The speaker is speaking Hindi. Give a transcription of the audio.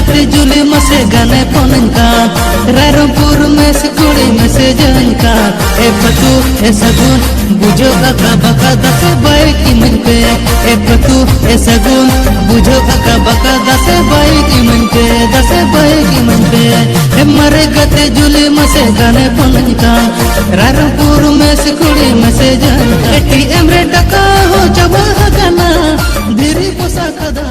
गति जुली मसे गाने पोनका रायरंगपुर में से कुड़ी में से जनका ए पतू ए सगुन बुझो का बका दसे बाई की मन पे ए पतू ए सगुन बुझो का बका दसे बाई की मन पे दसे बाई की मन पे ए मरे गति जुली मसे गाने पोनका रायरंगपुर में से कुड़ी में से जनका टीएम रे डका हो जब गाना धीरे पोसा खदा